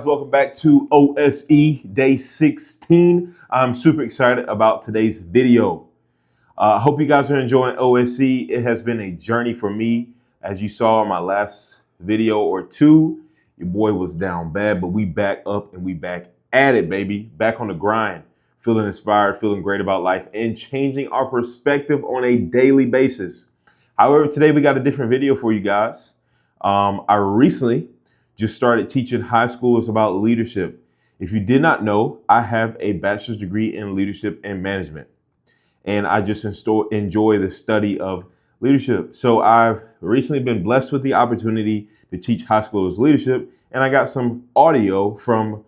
Welcome back to OSE Day 16. I'm super excited about today's video. I hope you guys are enjoying OSE. It has been a journey for me. As you saw in my last video or two, your boy was down bad, but we back up and we back at it, baby. Back on the grind, feeling inspired, feeling great about life, and changing our perspective on a daily basis. However, today we got a different video for you guys. I recently just started teaching high schoolers about leadership. If you did not know, I have a bachelor's degree in leadership and management, and I just enjoy the study of leadership. So I've recently been blessed with the opportunity to teach high schoolers leadership, and I got some audio from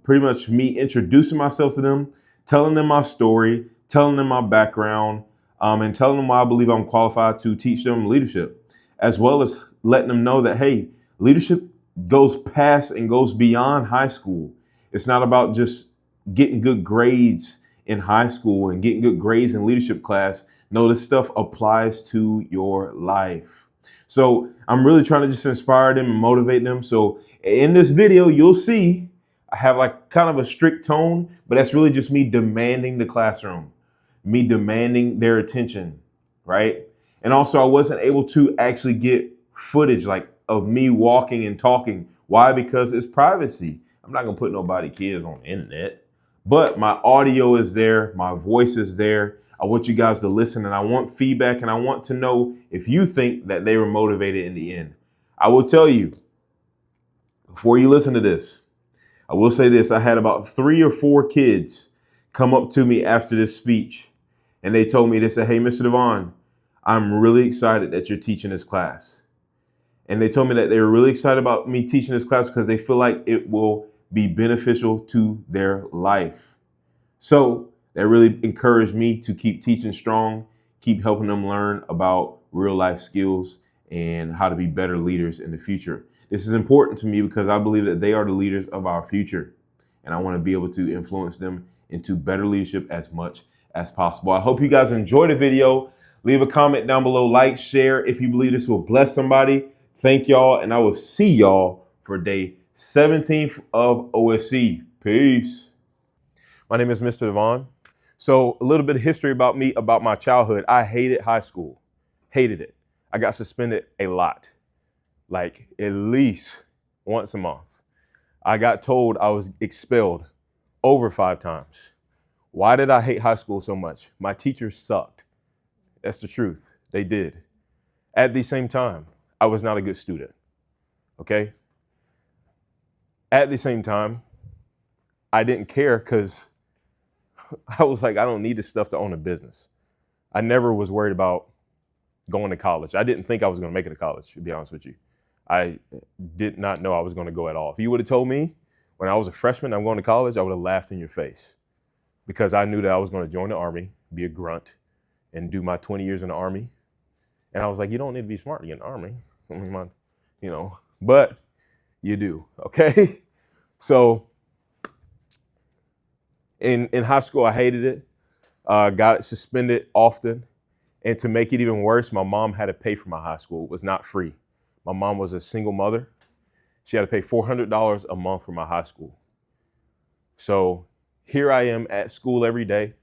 pretty much me introducing myself to them, telling them my story, telling them my background, and telling them why I believe I'm qualified to teach them leadership, as well as letting them know that, hey, leadership goes past and goes beyond high school. It's not about just getting good grades in high school and getting good grades in leadership class. No, this stuff applies to your life. So I'm really trying to just inspire them and motivate them. So in this video, you'll see I have like kind of a strict tone, but that's really just me demanding the classroom, me demanding their attention, right? And also I wasn't able to actually get footage like of me walking and talking. Why? Because it's privacy. I'm not gonna put nobody kids on the internet, but my audio is there, my voice is there. I want you guys to listen, and I want feedback, and I want to know if you think that they were motivated in the end. I will tell you, before you listen to this, I will say this. I had about 3 or 4 kids come up to me after this speech, and they told me, they said, "Hey, Mr. Devon, I'm really excited that you're teaching this class." And they told me that they were really excited about me teaching this class because they feel like it will be beneficial to their life. So that really encouraged me to keep teaching strong, keep helping them learn about real life skills and how to be better leaders in the future. This is important to me because I believe that they are the leaders of our future, and I want to be able to influence them into better leadership as much as possible. I hope you guys enjoyed the video. Leave a comment down below, like, share if you believe this will bless somebody. Thank y'all, and I will see y'all for day 17 of OSE. Peace. My name is Mr. Devon. So a little bit of history about me, about my childhood. I hated high school, hated it. I got suspended a lot, like at least once a month. I got told I was expelled over 5 times. Why did I hate high school so much? My teachers sucked. That's the truth. They did. At the same time, I was not a good student, okay? At the same time, I didn't care because I was like, I don't need this stuff to own a business. I never was worried about going to college. I didn't think I was going to make it to college, to be honest with you. I did not know I was going to go at all. If you would have told me when I was a freshman I'm going to college, I would have laughed in your face because I knew that I was going to join the Army, be a grunt, and do my 20 years in the Army. And I was like, you don't need to be smart to get in the Army. I mean, but you do, okay? So in high school, I hated it. Got suspended often. And to make it even worse, my mom had to pay for my high school. It was not free. My mom was a single mother. She had to pay $400 a month for my high school. So here I am at school every day.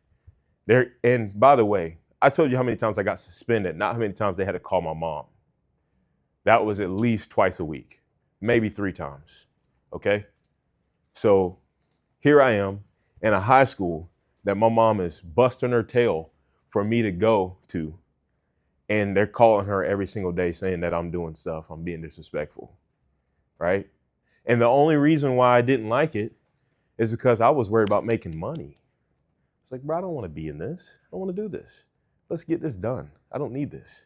And by the way, I told you how many times I got suspended, not how many times they had to call my mom. That was at least twice a week, maybe 3 times, okay? So here I am in a high school that my mom is busting her tail for me to go to, and they're calling her every single day saying that I'm doing stuff, I'm being disrespectful, right? And the only reason why I didn't like it is because I was worried about making money. It's like, bro, I don't want to be in this. I don't want to do this. Let's get this done. I don't need this,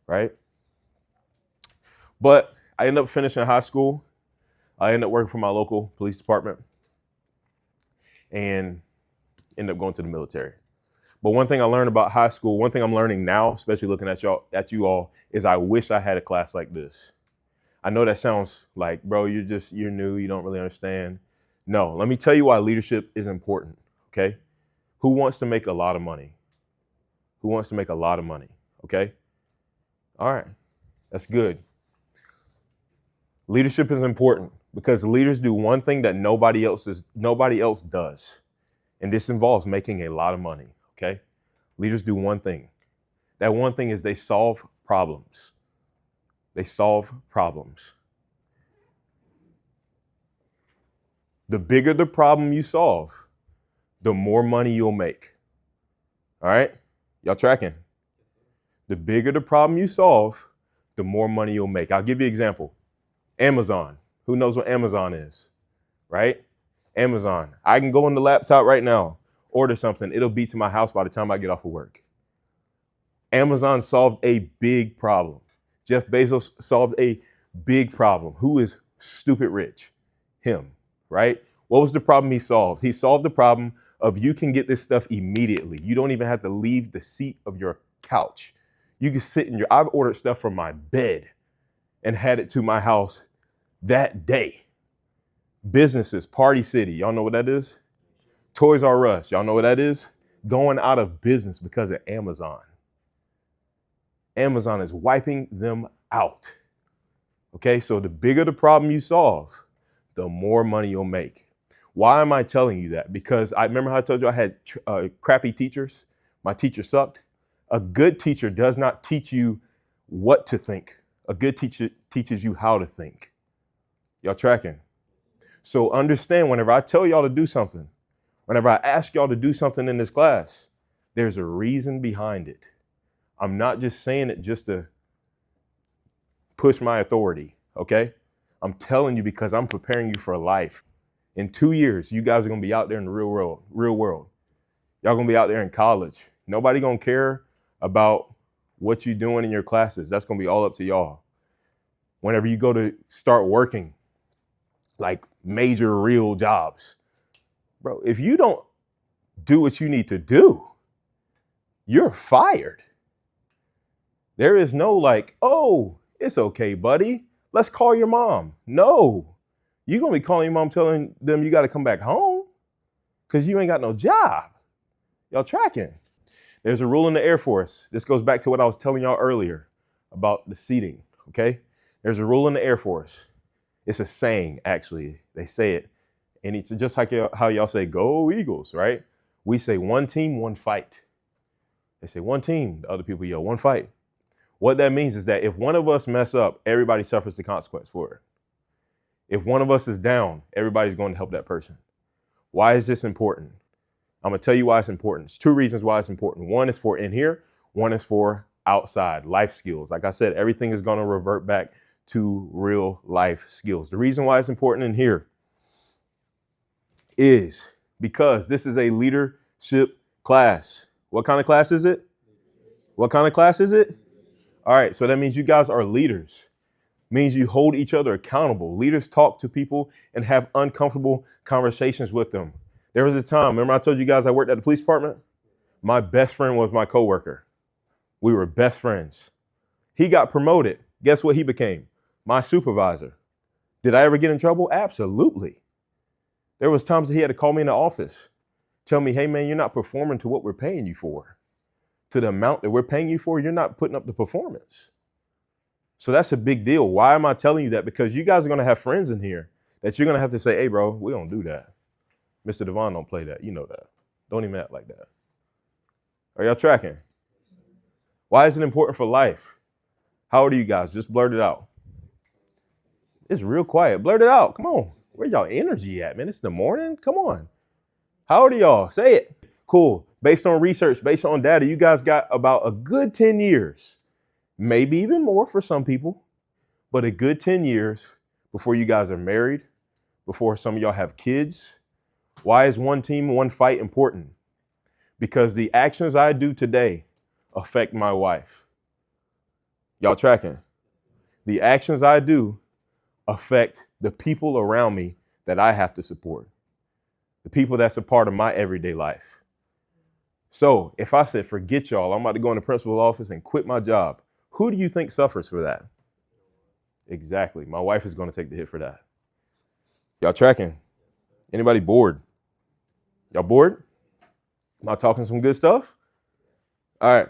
right? But I ended up finishing high school. I ended up working for my local police department and ended up going to the military. But one thing I learned about high school, one thing I'm learning now, especially looking at you all, is I wish I had a class like this. I know that sounds like, bro, you're new, you don't really understand. No, let me tell you why leadership is important, okay? Who wants to make a lot of money? Who wants to make a lot of money, okay? All right, that's good. Leadership is important. Because leaders do one thing that nobody else does. And this involves making a lot of money. Okay. Leaders do one thing. That one thing is they solve problems. They solve problems. The bigger the problem you solve, the more money you'll make. All right? Y'all tracking? The bigger the problem you solve, the more money you'll make. I'll give you an example. Amazon. Who knows what Amazon is? Right? Amazon. I can go on the laptop right now, order something. It'll be to my house by the time I get off of work. Amazon solved a big problem. Jeff Bezos solved a big problem. Who is stupid rich? Him, right? What was the problem he solved? He solved the problem of you can get this stuff immediately. You don't even have to leave the seat of your couch. You can sit in I've ordered stuff from my bed and had it to my house that day. Businesses, Party City, y'all know what that is? Toys R Us, y'all know what that is? Going out of business because of Amazon. Amazon is wiping them out. Okay, so the bigger the problem you solve, the more money you'll make. Why am I telling you that? Because I remember how I told you I had crappy teachers. My teacher sucked. A good teacher does not teach you what to think. A good teacher teaches you how to think. Y'all tracking? So understand, whenever I tell y'all to do something, whenever I ask y'all to do something in this class, there's a reason behind it. I'm not just saying it just to push my authority, okay? I'm telling you because I'm preparing you for life. In 2 years, you guys are gonna be out there in the real world. Y'all gonna be out there in college. Nobody gonna care about what you're doing in your classes. That's gonna be all up to y'all. Whenever you go to start working, like major real jobs, bro, if you don't do what you need to do, you're fired. There is no like, oh, it's okay, buddy. Let's call your mom. No, you're going to be calling your mom telling them you got to come back home because you ain't got no job. Y'all tracking? There's a rule in the Air Force. This goes back to what I was telling y'all earlier about the seating, okay? There's a rule in the Air Force. It's a saying, actually. They say it. And it's just like how y'all say, go Eagles, right? We say one team, one fight. They say one team. The other people yell, one fight. What that means is that if one of us mess up, everybody suffers the consequence for it. If one of us is down, everybody's going to help that person. Why is this important? I'm going to tell you why it's important. There's 2 reasons why it's important. One is for in here. One is for outside, life skills. Like I said, everything is going to revert back to real life skills. The reason why it's important in here is because this is a leadership class. What kind of class is it? What kind of class is it? All right, so that means you guys are leaders. Means you hold each other accountable. Leaders talk to people and have uncomfortable conversations with them. There was a time, remember I told you guys I worked at the police department? My best friend was my coworker. We were best friends. He got promoted. Guess what he became? My supervisor. Did I ever get in trouble? Absolutely. There was times that he had to call me in the office, tell me, hey man, you're not performing to what we're paying you for. To the amount that we're paying you for, you're not putting up the performance. So that's a big deal. Why am I telling you that? Because you guys are going to have friends in here that you're going to have to say, hey, bro, we don't do that. Mr. Devon don't play that. You know that. Don't even act like that. Are y'all tracking? Why is it important for life? How old are you guys? Just blurt it out. It's real quiet. Blurt it out. Come on. Where's y'all energy at, man? It's the morning. Come on. How old are y'all? Say it. Cool. Based on research, based on data, you guys got about a good 10 years, maybe even more for some people, but a good 10 years before you guys are married, before some of y'all have kids. Why is one team, one fight important? Because the actions I do today affect my wife. Y'all tracking? The actions I do affect the people around me that I have to support, the people that's a part of my everyday life. So if I said, forget y'all, I'm about to go in the principal's office and quit my job, who do you think suffers for that? Exactly. My wife is going to take the hit for that. Y'all tracking? Anybody bored? Y'all bored? Am I talking some good stuff? All right.